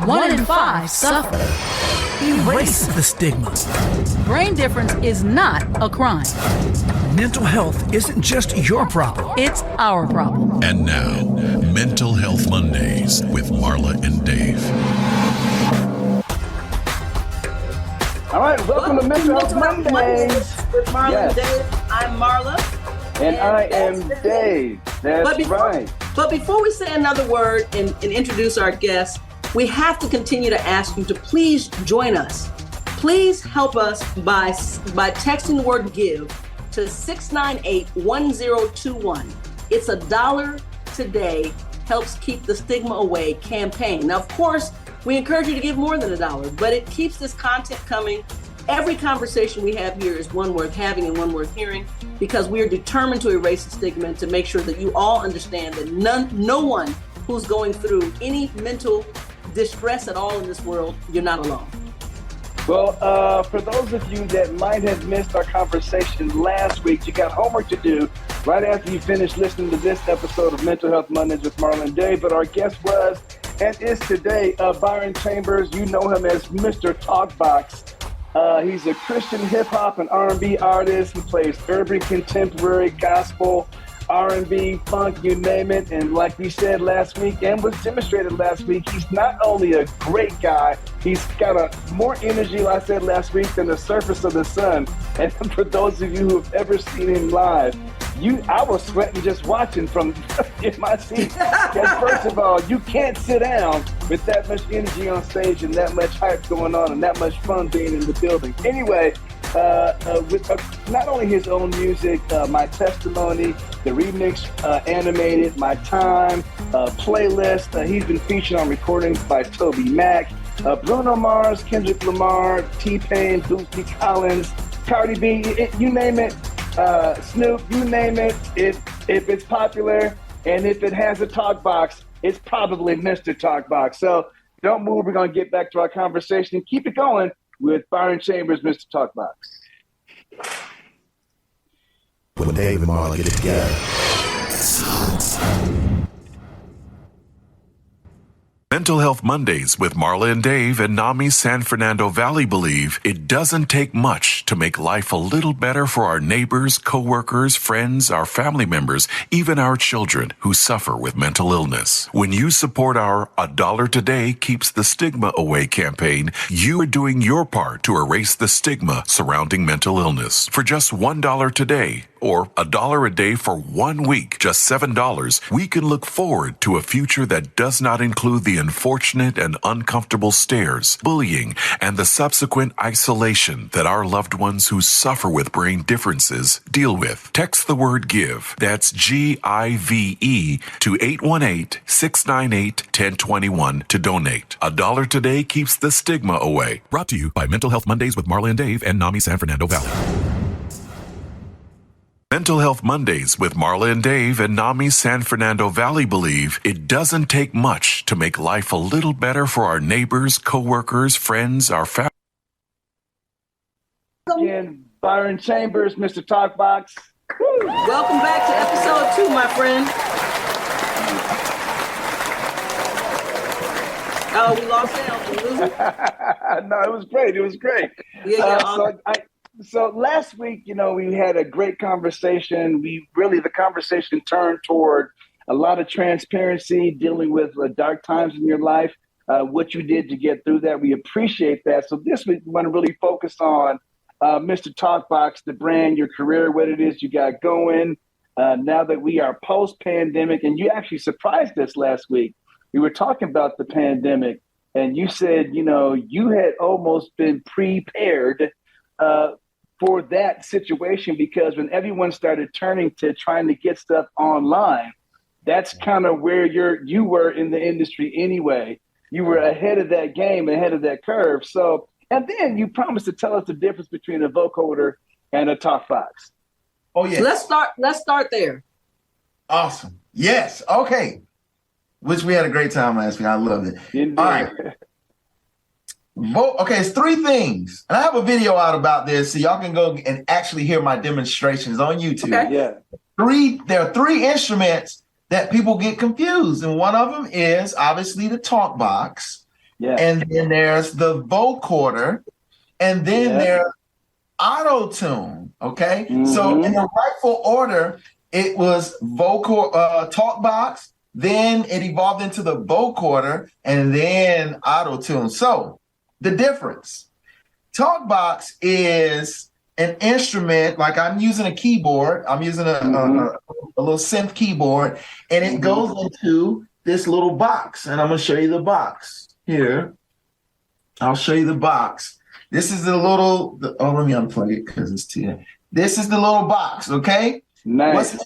One in five suffer. Erase the stigma. Brain difference is not a crime. Mental health isn't just your problem. It's our problem. And now, Mental Health Mondays with Marla and Dave. All right, welcome to Mental Health Mondays with Marla and Dave. I'm Marla. And I am Dave. That's right. But before we say another word and introduce our guests, we have to continue to ask you to please join us. Please help us by texting the word GIVE to 698-1021. It's $1 today, helps keep the stigma away campaign. Now, of course, we encourage you to give more than $1, but it keeps this content coming. Every conversation we have here is one worth having and one worth hearing, because we are determined to erase the stigma and to make sure that you all understand that no one who's going through any mental distress at all in this world, you're not alone. Well, for those of you that might have missed our conversation last week, you got homework to do right after you finish listening to this episode of Mental Health Mondays with Marla and Dave. But our guest was and is today Byron Chambers. You know him as Mr. Talkbox. He's a Christian hip-hop and R&B artist. He plays urban, contemporary, gospel, R&B, funk, you name it. And like we said last week and was demonstrated last week, he's not only a great guy, he's got more energy, like I said last week, than the surface of the sun. And for those of you who have ever seen him live, I was sweating just watching from in my seat. Because first of all, you can't sit down with that much energy on stage and that much hype going on and that much fun being in the building. Anyway, with not only his own music, My Testimony, the remix, Animated, My Time, playlist. He's been featured on recordings by Toby Mac, Bruno Mars, Kendrick Lamar, T-Pain, Bootsy Collins, Cardi B, you name it. Snoop, you name it. If it's popular and if it has a talk box, it's probably Mr. Talkbox. So don't move. We're going to get back to our conversation. Keep it going with Byron Chambers, Mr. Talkbox. When Dave and Marla get it together. Mental Health Mondays with Marla and Dave and NAMI San Fernando Valley believe it doesn't take much to make life a little better for our neighbors, coworkers, friends, our family members, even our children who suffer with mental illness. When you support our $1 Today Keeps the Stigma Away campaign, you are doing your part to erase the stigma surrounding mental illness. For just $1 today, or $1 a day for 1 week, just $7, we can look forward to a future that does not include the unfortunate and uncomfortable stares, bullying, and the subsequent isolation that our loved ones who suffer with brain differences deal with. Text the word GIVE, that's GIVE, to 818-698-1021 to donate. $1 today keeps the stigma away. Brought to you by Mental Health Mondays with Marla and Dave and NAMI San Fernando Valley. Mental Health Mondays with Marla and Dave and NAMI San Fernando Valley believe it doesn't take much to make life a little better for our neighbors, coworkers, friends, our family. Again, Byron Chambers, Mr. Talkbox. Welcome back to episode 2, my friend. Oh, we lost Al. Did we lose him? No, it was great. It was great. So last week, we had a great conversation. The conversation turned toward a lot of transparency, dealing with dark times in your life, what you did to get through that. We appreciate that. So this week, we want to really focus on Mr. Talkbox, the brand, your career, what it is you got going. Now that we are post-pandemic, and you actually surprised us last week. We were talking about the pandemic, and you said, you had almost been prepared for that situation, because when everyone started turning to trying to get stuff online, that's kind of where you were in the industry anyway. You were ahead of that game, ahead of that curve. So, and then you promised to tell us the difference between a vocoder and a talkbox. Oh yeah. Let's start there. Awesome. Yes. Okay. Which we had a great time last week. I loved it. Indeed. All right. Okay, it's 3 things. And I have a video out about this, so y'all can go and actually hear my demonstrations on YouTube. Okay. Yeah. There are 3 instruments that people get confused. And one of them is obviously the Talkbox. Yeah. And then there's the vocoder. And then there's auto-tune. Okay. So in the rightful order, it was Talkbox. Then it evolved into the vocoder and then auto-tune. So the difference, Talkbox is an instrument, like I'm using a keyboard. I'm using a little synth keyboard, and it goes into this little box. And I'm going to show you the box here. I'll show you the box. This is the little, let me unplug it because it's too. This is the little box, okay? Nice.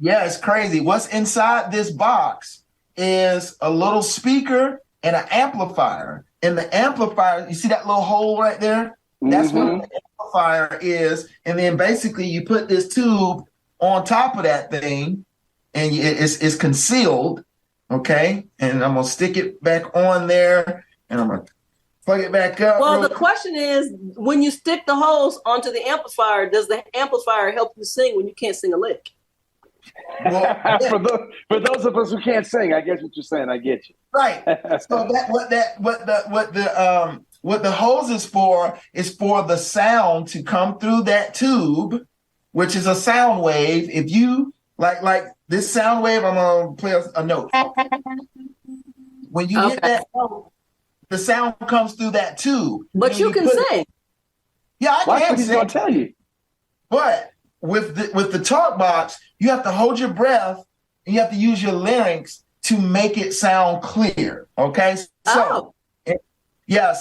Yeah, it's crazy. What's inside this box is a little speaker and an amplifier. And the amplifier, you see that little hole right there? That's what the amplifier is. And then basically you put this tube on top of that thing and it's concealed, okay? And I'm going to stick it back on there and I'm going to plug it back up. Well, the question is, when you stick the holes onto the amplifier, does the amplifier help you sing when you can't sing a lick? Well, for those of us who can't sing, I guess what you're saying. I get you. Right. So what the hose is for the sound to come through that tube, which is a sound wave. If you like this sound wave, I'm gonna play a note. When you hit that note, the sound comes through that tube. But you can sing. Yeah, I can He's sing. gonna tell you. But with the Talkbox, you have to hold your breath and you have to use your larynx to make it sound clear. Okay. So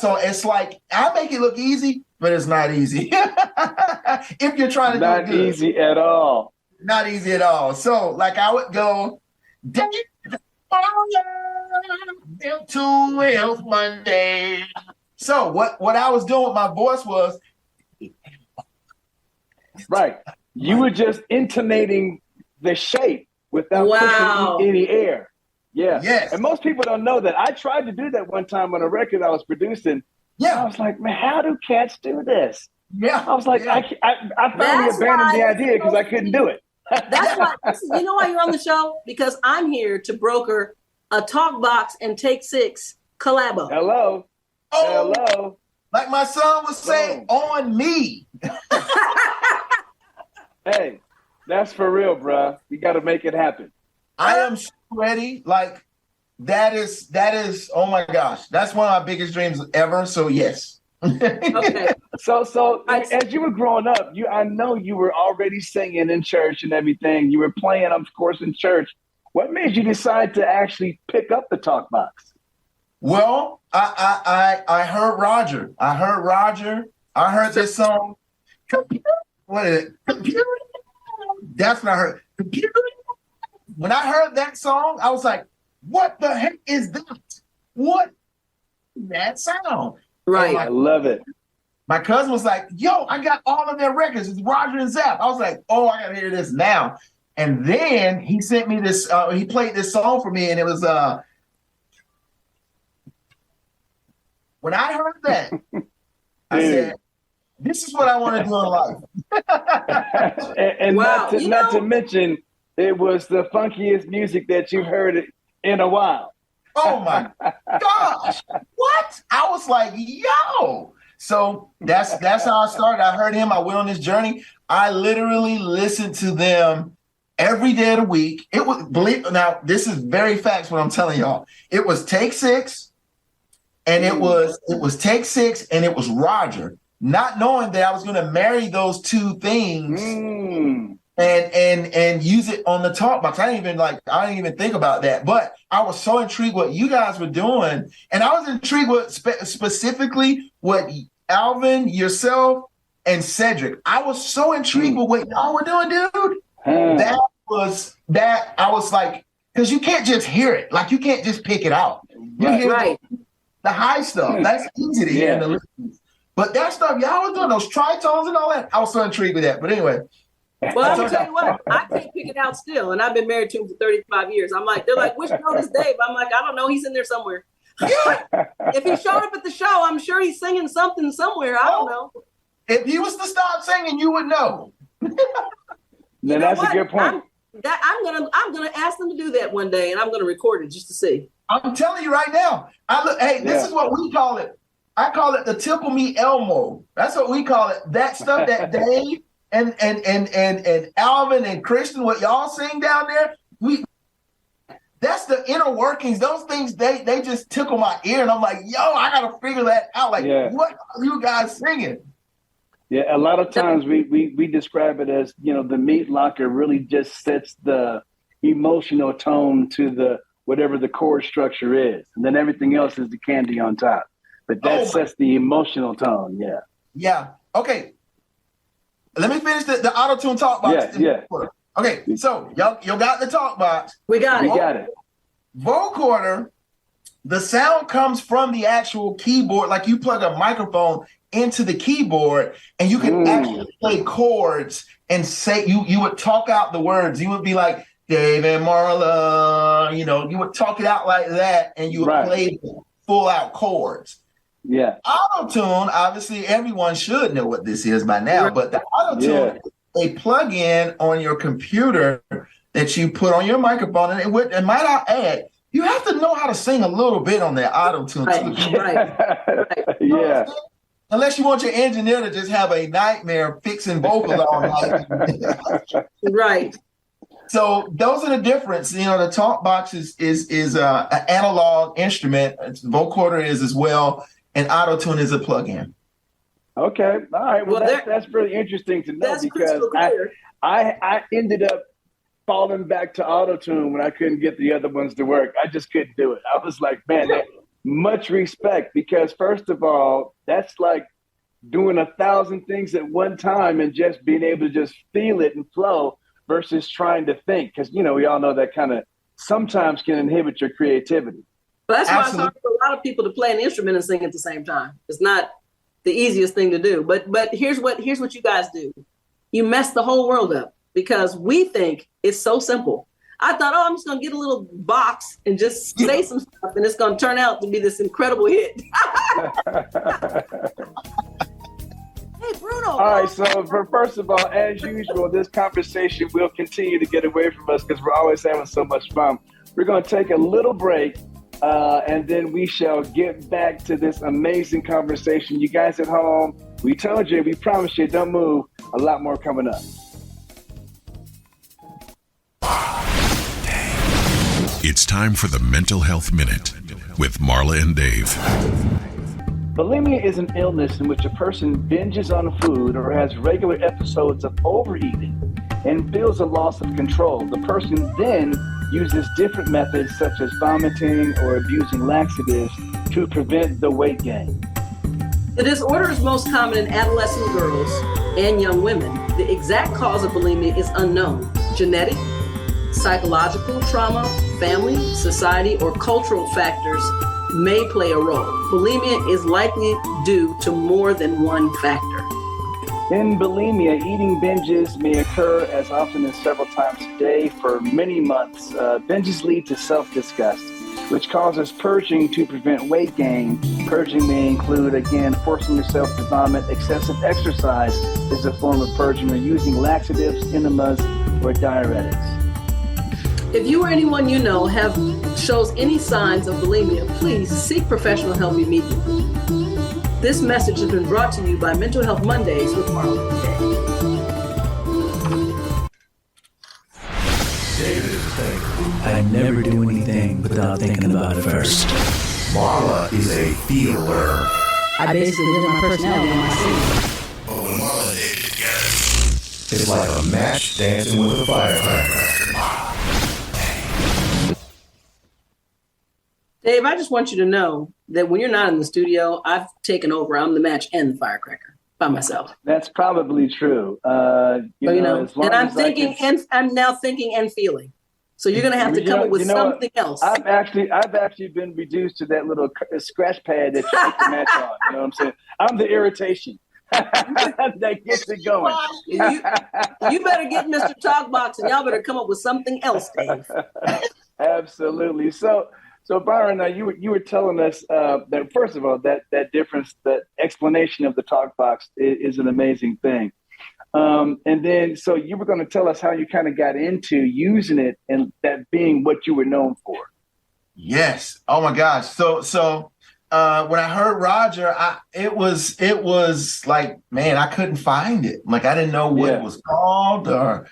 so it's like I make it look easy, but it's not easy. If you're trying to Not do it good. easy at all. Not easy at all. So like I would go Mental Health Monday. So what I was doing with my voice was right. You were just intonating the shape without pushing any air. Yeah. Yes. And most people don't know that. I tried to do that one time on a record I was producing. Yeah. I was like, man, how do cats do this? Yeah. I was like, I finally abandoned the idea because I couldn't do it. That's why, you know why you're on the show? Because I'm here to broker a Talkbox and Take 6 collabo. Hello. Oh, Hello. like my son would say, on me. Hey, that's for real, bruh. You got to make it happen. I am so ready. Like that is, oh my gosh. That's one of my biggest dreams ever. So yes. Okay. So as you were growing up, I know you were already singing in church and everything. You were playing, of course, in church. What made you decide to actually pick up the Talkbox? Well, I heard Roger. I heard this song. What is it? Computer. That's what I heard. Computer. When I heard that song, I was like, what the heck is that? What that sound? Right. I love it. My cousin was like, yo, I got all of their records. It's Roger and Zapp. I was like, oh, I got to hear this now. And then he sent me this, he played this song for me, and it was, when I heard that, I said, this is what I want to do in life. and not to mention, it was the funkiest music that you've heard in a while. Oh my gosh. What? I was like, yo. So that's how I started. I heard him. I went on this journey. I literally listened to them every day of the week. It was, now this is very facts what I'm telling y'all. It was Take 6 and it was Take 6 and it was Roger. Not knowing that I was going to marry those two things and use it on the Talkbox. I didn't even think about that. But I was so intrigued what you guys were doing, and I was intrigued with specifically what Alvin, yourself, and Cedric. I was so intrigued with what y'all were doing, dude. I was like, because you can't just hear it, like you can't just pick it out. You hear the high stuff. That's easy to hear in the listeners. But that stuff, y'all was doing those tritones and all that. I was so intrigued with that. But anyway. Well, I'm gonna tell you what, I can't pick it out still. And I've been married to him for 35 years. I'm like, they're like, which note is Dave? I'm like, I don't know. He's in there somewhere. If he showed up at the show, I'm sure he's singing something somewhere. I don't know. If he was to stop singing, you would know. Then that's a good point. I'm gonna ask them to do that one day, and I'm gonna record it just to see. I'm telling you right now. This is what we call it. I call it the Tipple Me Elmo. That's what we call it. That stuff that Dave and Alvin and Christian, what y'all sing down there, that's the inner workings. Those things, they just tickle my ear, and I'm like, yo, I gotta figure that out. Like, what are you guys singing? Yeah, a lot of times we describe it as, the meat locker really just sets the emotional tone to the whatever the chord structure is, and then everything else is the candy on top. But that sets the emotional tone. Yeah. Yeah. Okay. Let me finish the auto-tune talk box. Yeah. Okay. So y'all got the talk box. We got it. Vocoder, the sound comes from the actual keyboard. Like you plug a microphone into the keyboard, and you can actually play chords and say you would talk out the words. You would be like Dave and Marla. You would talk it out like that, and you would play full out chords. Yeah. Auto-tune, obviously everyone should know what this is by now, but the auto-tune is a plug-in on your computer that you put on your microphone, and might I add, you have to know how to sing a little bit on that auto-tune too. Right. Yeah. Unless you want your engineer to just have a nightmare fixing vocals all night. Right. So those are the difference. The Talkbox is an analog instrument. Vocoder is as well. And auto-tune is a plug-in. Okay. All right. Well, that's really interesting to know, because I ended up falling back to auto-tune when I couldn't get the other ones to work. I just couldn't do it. I was like, man, much respect, because first of all, that's like doing 1,000 things at one time and just being able to just feel it and flow versus trying to think. Because, we all know that kind of sometimes can inhibit your creativity. But that's why it's hard for a lot of people to play an instrument and sing at the same time. It's not the easiest thing to do. But here's what you guys do. You mess the whole world up, because we think it's so simple. I thought, I'm just going to get a little box and just say some stuff, and it's going to turn out to be this incredible hit. Hey, Bruno. All right. So first of all, as usual, this conversation will continue to get away from us because we're always having so much fun. We're going to take a little break. And then we shall get back to this amazing conversation. You guys at home, we told you, we promised you, don't move. A lot more coming up. It's time for the Mental Health Minute with Marla and Dave. Bulimia is an illness in which a person binges on food or has regular episodes of overeating and feels a loss of control. The person then uses different methods such as vomiting or abusing laxatives to prevent the weight gain. The disorder is most common in adolescent girls and young women. The exact cause of bulimia is unknown. Genetic, psychological trauma, family, society, or cultural factors may play a role. Bulimia is likely due to more than one factor. In bulimia, eating binges may occur as often as several times a day for many months. Binges lead to self-disgust, which causes purging to prevent weight gain. Purging may include, again, forcing yourself to vomit. Excessive exercise is a form of purging, or using laxatives, enemas, or diuretics. If you or anyone you know shows any signs of bulimia, please seek professional help immediately. This message has been brought to you by Mental Health Mondays with Marla and Dave. David is a thinker. I never do anything without thinking about it first. Marla is a feeler. I basically live my personality on my sleeve. But when Marla and Dave get together, it's like a match dancing with a firecracker. Dave, I just want you to know that when you're not in the studio, I've taken over. I'm the match and the firecracker by myself. That's probably true. And I'm now thinking and feeling. So you're going to have to come up with something else. I've actually been reduced to that little scratch pad that you put the match on. You know what I'm saying? I'm the irritation that gets it going. You better get Mr. Talkbox, and y'all better come up with something else, Dave. Absolutely. So Byron, you were telling us that, first of all, that difference, that explanation of the Talkbox is an amazing thing. And then, so you were going to tell us how you kind of got into using it and that being what you were known for. Yes. Oh my gosh. So when I heard Roger, it was like, man, I couldn't find it. Like, I didn't know what it was called, or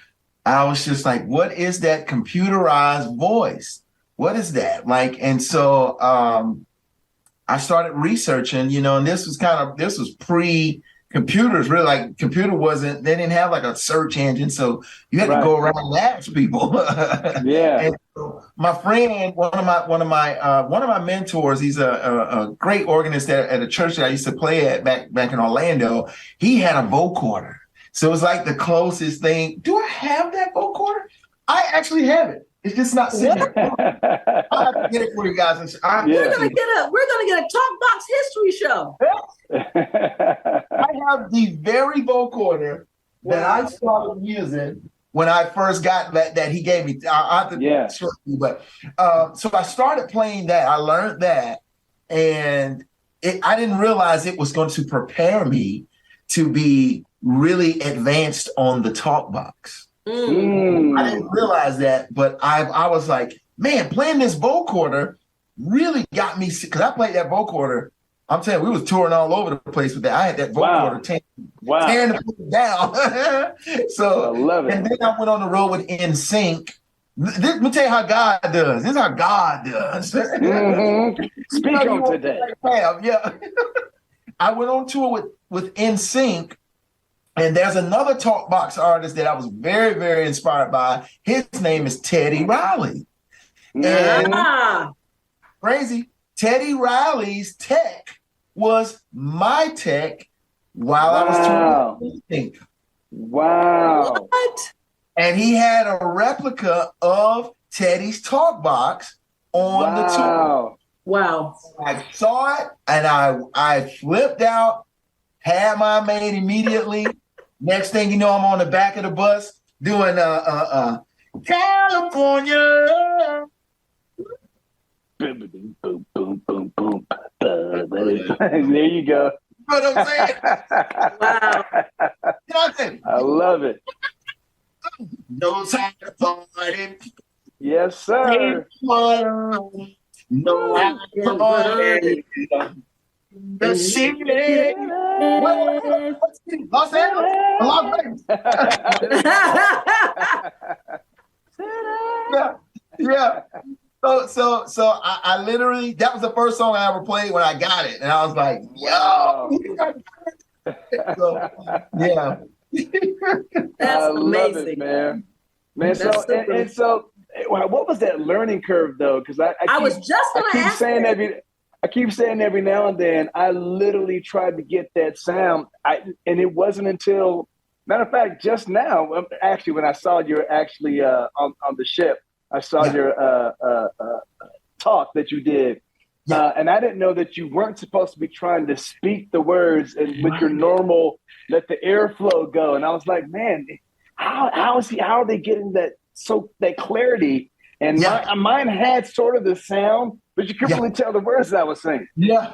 I was just like, what is that computerized voice? What is that? Like, and so I started researching, and this was pre-computers, really. Like, they didn't have like a search engine, so you had to go around and ask people. Yeah. And so my friend, one of my mentors, he's a great organist at a church that I used to play at back in Orlando. He had a vocoder, so it was like the closest thing. Do I have that vocoder? I actually have it. It's just not sitting there. I'll have to get it for you guys. We're gonna get a Talkbox history show. I have the very vocoder that I started using when I first got that he gave me. I have to show you, but so I started playing that. I learned that, and I didn't realize it was going to prepare me to be really advanced on the Talkbox. I didn't realize that, but I was like, man, playing this vocoder really got me, because I played that vocoder. I'm telling you, we was touring all over the place with that. I had that vocoder tearing the place down. So I love it. And then I went on the road with NSYNC. Let me tell you how God does. This is how God does. Speak on today. Yeah. I went on tour with NSYNC. And there's another Talkbox artist that I was very, very inspired by. His name is Teddy Riley. And crazy, Teddy Riley's tech was my tech while I was touring. Wow. What? And he had a replica of Teddy's Talkbox on the tour. Wow. I saw it and I flipped out, had mine made immediately. Next thing you know, I'm on the back of the bus doing California. Boom, boom, boom, boom, boom. There you go. You know what I'm saying? Wow. You know what I'm saying? I love it. No time to party. Yes, sir. No time to party. The city. Los Angeles? Las Vegas. Yeah. So I literally, that was the first song I ever played when I got it. And I was like, yo. So, yeah. That's I amazing. love it, man. So what was that learning curve though? Because I was just going to ask I keep saying every now and then, I literally tried to get that sound. And it wasn't until, matter of fact, just now, actually, when I saw you actually on the ship, I saw your talk that you did. And I didn't know that you weren't supposed to be trying to speak the words and with your normal, let the airflow go. And I was like, man, how are they getting that clarity? And mine had sort of the sound, but you couldn't really tell the words that I was saying. Yeah.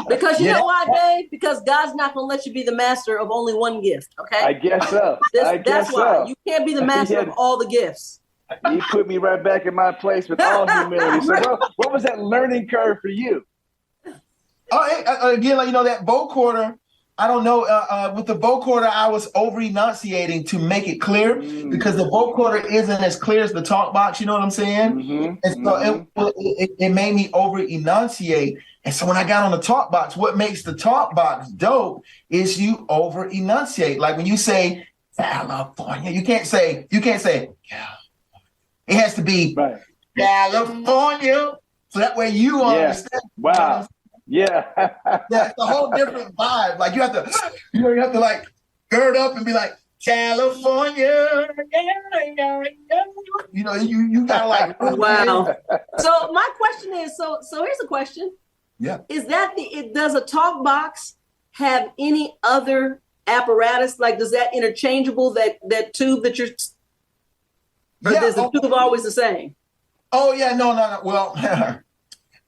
Because you know why, Dave? Because God's not going to let you be the master of only one gift, okay? I guess so. That's why. You can't be the master of all the gifts. You put me right back in my place with all humility. So what was that learning curve for you? Again, like, that vocoder, I don't know. With the vocoder, I was over enunciating to make it clear because the vocoder isn't as clear as the Talkbox. You know what I'm saying? And so it made me over enunciate. And so when I got on the Talkbox, what makes the Talkbox dope is you over enunciate. Like when you say California, you can't say California. It has to be California. So that way you understand. Wow. Yeah. It's a whole different vibe. Like you have to like gird up and be like, California. You gotta like wow. So my question is, so here's a question. Yeah. Is that does a Talkbox have any other apparatus? Like does that interchangeable that tube that you're or is the tube always the same? Oh yeah, no. Well,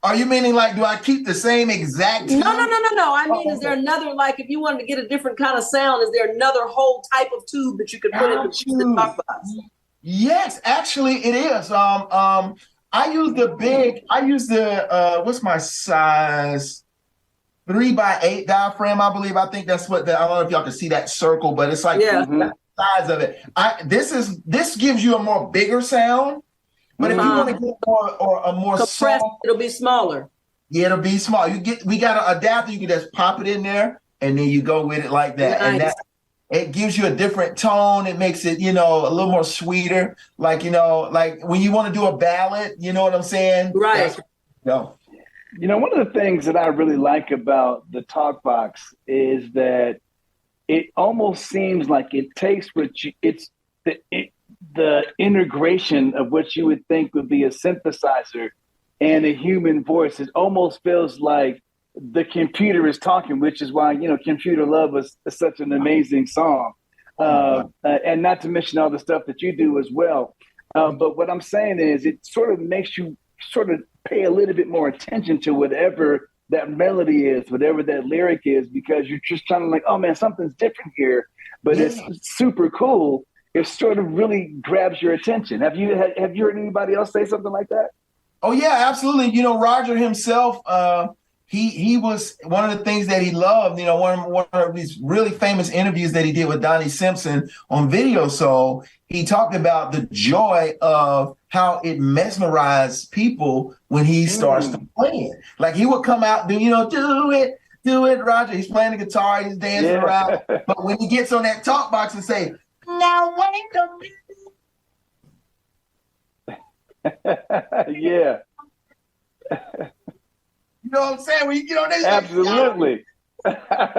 Are you meaning like, do I keep the same exact tube? No. I mean, is there another, like, if you wanted to get a different kind of sound, is there another whole type of tube that you could put into the Talkbox? Yes, actually it is. I use what's my size? 3x8 diaphragm, I believe. I think that's what I don't know if y'all can see that circle, but it's like the size of it. This gives you a more bigger sound, but if you want to get a more compressed, soft, it'll be smaller. Yeah, it'll be small. We got an adapter. You can just pop it in there, and then you go with it like that. Nice. And that it gives you a different tone. It makes it, a little more sweeter. Like, like when you want to do a ballad, you know what I'm saying? Right. One of the things that I really like about the Talkbox is that it almost seems like it takes it's the integration of what you would think would be a synthesizer and a human voice. It almost feels like the computer is talking, which is why, Computer Love was such an amazing song. And not to mention all the stuff that you do as well. But what I'm saying is it sort of makes you sort of pay a little bit more attention to whatever that melody is, whatever that lyric is, because you're just trying to like, oh man, something's different here, but it's super cool. It sort of really grabs your attention. Have you heard anybody else say something like that? Oh yeah, absolutely. Roger himself, he was one of the things that he loved. One of these really famous interviews that he did with Donnie Simpson on Video Soul. He talked about the joy of how it mesmerized people when he starts to play it. Like he would come out, do it, Roger. He's playing the guitar, he's dancing around. But when he gets on that Talkbox and say, "Now wait a minute." Yeah. You know what I'm saying? When you get on this, absolutely.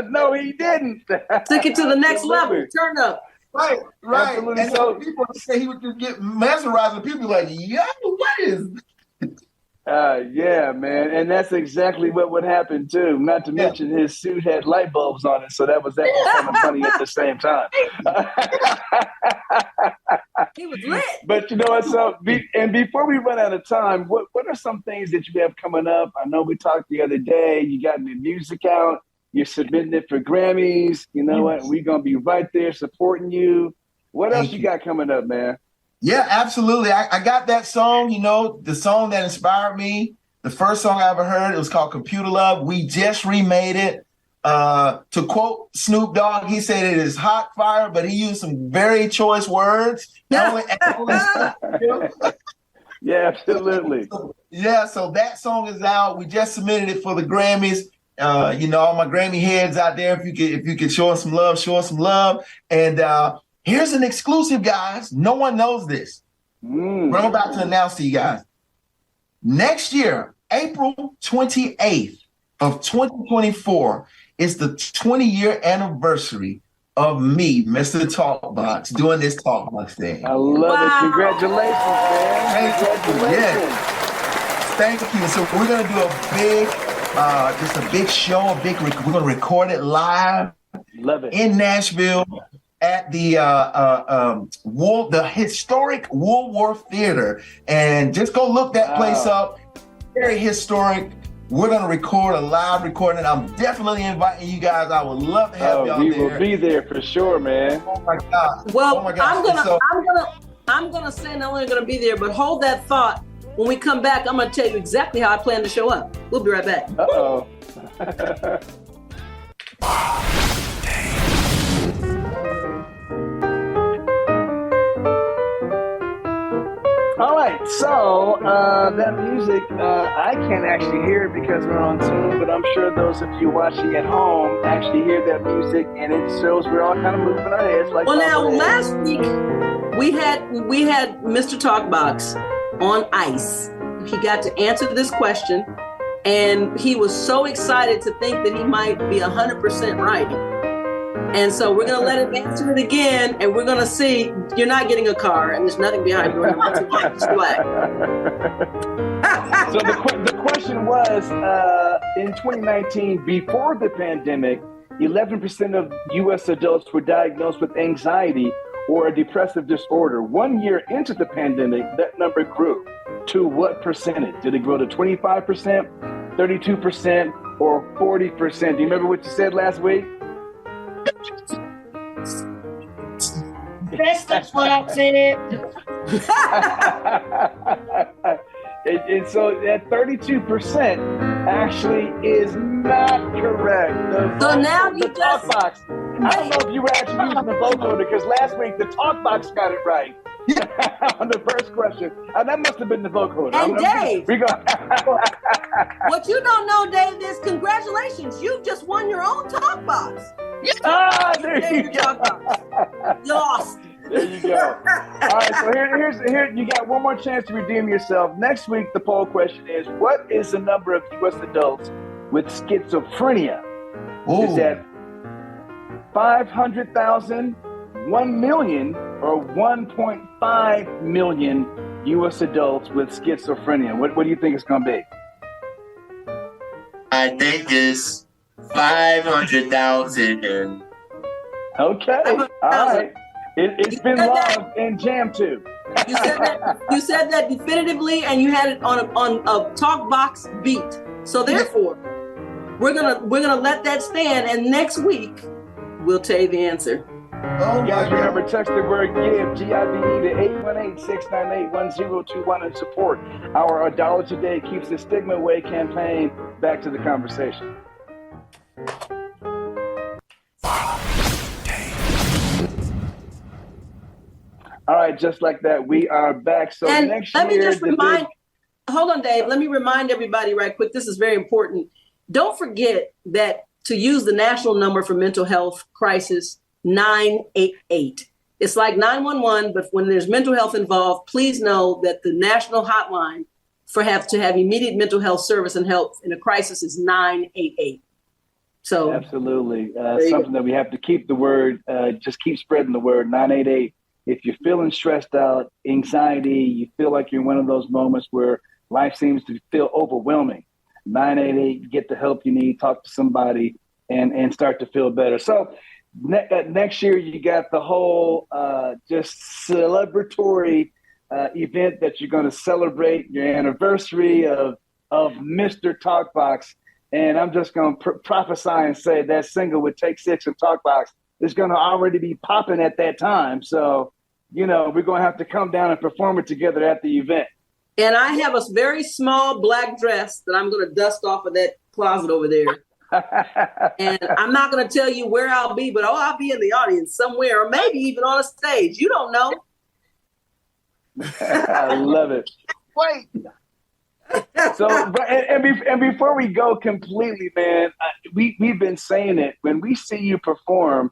No, he didn't. Took it to the next level. Turn up. Right. Absolutely. And so people say he would just get mesmerized, and people like, yo, what is? Yeah, man, and that's exactly what would happen too. Not to mention his suit had light bulbs on it, so that was actually kind of funny at the same time. He was lit. But you know what? So, and before we run out of time, what are some things that you have coming up? I know we talked the other day. You got new music out. You're submitting it for Grammys. You know what? We're gonna be right there supporting you. What else you got coming up, man? Yeah, absolutely. I got that song, the song that inspired me. The first song I ever heard, it was called Computer Love. We just remade it. To quote Snoop Dogg, he said it is hot fire, but he used some very choice words. Yeah, absolutely. So that song is out. We just submitted it for the Grammys. All my Grammy heads out there, if you could show us some love. And here's an exclusive, guys. No one knows this. What I'm about to announce to you guys. Next year, April 28th of 2024, is the 20-year anniversary of me, Mr. Talkbox, doing this Talkbox thing. I love it. Congratulations, man. Congratulations. Thank you. So we're going to do a big show, we're going to record it live. Love it. In Nashville at the historic Woolworth Theater. And just go look that place up. Very historic. We're going to record a live recording. I'm definitely inviting you guys. I would love to have y'all there. We will be there for sure, man. Oh my God. Well, I'm gonna say not only gonna be there, but hold that thought. When we come back, I'm gonna tell you exactly how I plan to show up. We'll be right back. Uh-oh. All right, so that music, I can't actually hear it because we're on Zoom, but I'm sure those of you watching at home actually hear that music, and it shows we're all kind of moving our heads. Like, well, now last week we had Mr. Talkbox on ice. He got to answer this question, and he was so excited to think that he might be 100% right. And so we're going to let him answer it again, and we're going to see. You're not getting a car, and there's nothing behind you. It's black. So the question was, in 2019, before the pandemic, 11% of U.S. adults were diagnosed with anxiety or a depressive disorder. 1 year into the pandemic, that number grew. to what percentage? Did it grow to 25%, 32%, or 40%? Do you remember what you said last week? That's what I said. And so that 32% actually is not correct. So now you the just- Talkbox. I don't know if you were actually using the vocoder because last week the Talkbox got it right on the first question. That must have been the vocoder. And Dave, we go. what you don't know, Dave, is congratulations. You just won your own Talkbox. There you go. You lost. There you go. All right, so here you got one more chance to redeem yourself. Next week, the poll question is, what is the number of U.S. adults with schizophrenia? Ooh. Is that 500,000, 1 million, or 1.5 million U.S. adults with schizophrenia? What do you think it's going to be? I think it's 500,000. Okay. All right. It's been loved and jammed too. You said that definitively, and you had it on a Talkbox beat. So therefore, we're gonna let that stand, and next week we'll tell you the answer. Oh, guys, remember, text the word GIVE, G-I-V-E, to 818-698-1021 and support our $1 Today Keeps the Stigma Away campaign. Back to the conversation. All right, just like that, we are back. So And next let me year, just hold on, Dave. Let me remind everybody right quick. This is very important. Don't forget that to use the national number for mental health crisis, 988. It's like 911, but when there's mental health involved, please know that the national hotline to have immediate mental health service and help in a crisis is 988. So absolutely, something that we have to keep the word, just keep spreading the word, 988. If you're feeling stressed out, anxiety, you feel like you're in one of those moments where life seems to feel overwhelming, 988, get the help you need, talk to somebody, and start to feel better. So next year, you got the whole just celebratory event that you're going to celebrate your anniversary of Mr. Talkbox. And I'm just going to prophesy and say that single with Take 6 and Talkbox is going to already be popping at that time. So, we're going to have to come down and perform it together at the event. And I have a very small black dress that I'm going to dust off of that closet over there. And I'm not going to tell you where I'll be, but I'll be in the audience somewhere, or maybe even on a stage. You don't know. I love it. Wait. So, and before we go completely, man, we've been saying it. When we see you perform,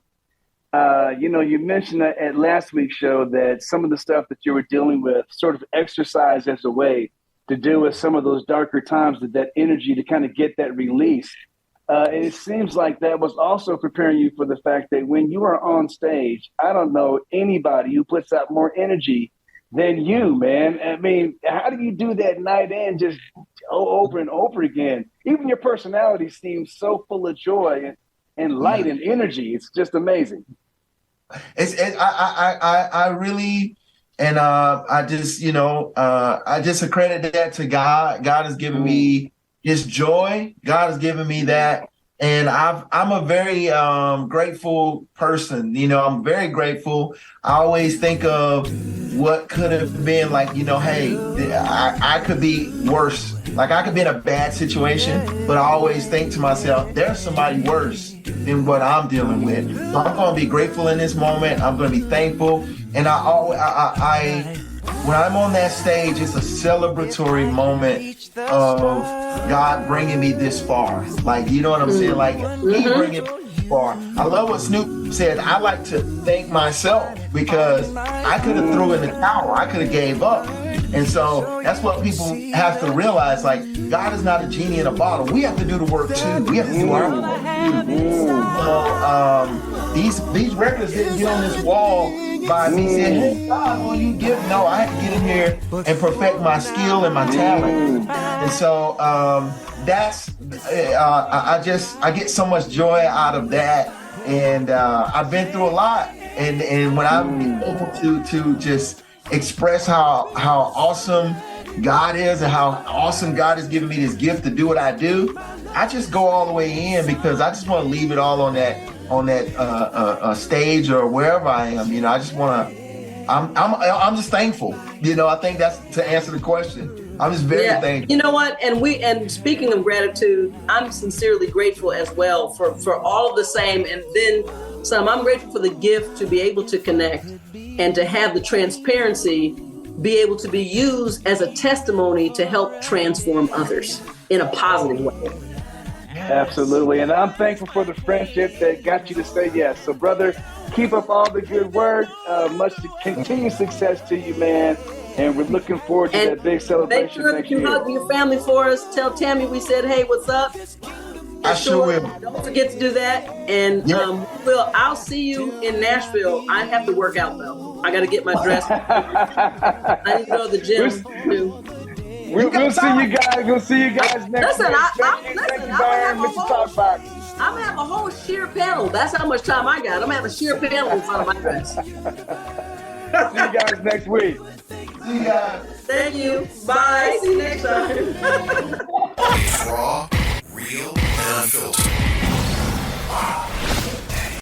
you mentioned at last week's show that some of the stuff that you were dealing with sort of exercise as a way to deal with some of those darker times, that energy to kind of get that release. And it seems like that was also preparing you for the fact that when you are on stage, I don't know anybody who puts out more energy than you, man. I mean, how do you do that night in just over and over again? Even your personality seems so full of joy and light and energy. It's just amazing. I really, and I just accredit that to God. God has given me His joy. God has given me that. And I'm a very grateful person. I'm very grateful. I always think of what could have been like, hey, I could be worse. Like I could be in a bad situation, but I always think to myself, there's somebody worse than what I'm dealing with. So I'm going to be grateful in this moment. I'm going to be thankful. And when I'm on that stage, it's a celebratory moment of God bringing me this far. Like, you know what I'm saying? Like, He bringing me this far. I love what Snoop said. I like to thank myself because I could have threw in the towel. I could have gave up. And so that's what people have to realize. Like, God is not a genie in a bottle. We have to do the work too. We have to do our work too. So these records didn't get on this wall by me saying, hey, God, will you give? No, I had to get in here and perfect my skill and my talent. And so I get so much joy out of that. And I've been through a lot. And when I'm able to just express how awesome God is and how awesome God has given me this gift to do what I do, I just go all the way in because I just want to leave it all on that stage or wherever I am. You know, I just want to. I'm just thankful. You know, I think that's to answer the question. I'm just very thankful. You know what? And speaking of gratitude, I'm sincerely grateful as well for all of the same and then some. I'm grateful for the gift to be able to connect and to have the transparency be able to be used as a testimony to help transform others in a positive way. Absolutely. And I'm thankful for the friendship that got you to say yes. So, brother, keep up all the good work. Much continued success to you, man. And we're looking forward to that big celebration make sure next that you year. hug your family for us. Tell Tammy we said, hey, what's up? I sure will. Don't forget to do that. And I'll see you in Nashville. I have to work out, though. I got to get my dress. I need to go to the gym, too. We'll see you guys. We'll see you guys next week. Thank you, Byron, Mr. Talkbox. I'm going to have a whole sheer panel. That's how much time I got. I'm going to have a sheer panel in front of my dress. See you guys next week. See you guys. Thank you. Bye. See you next time.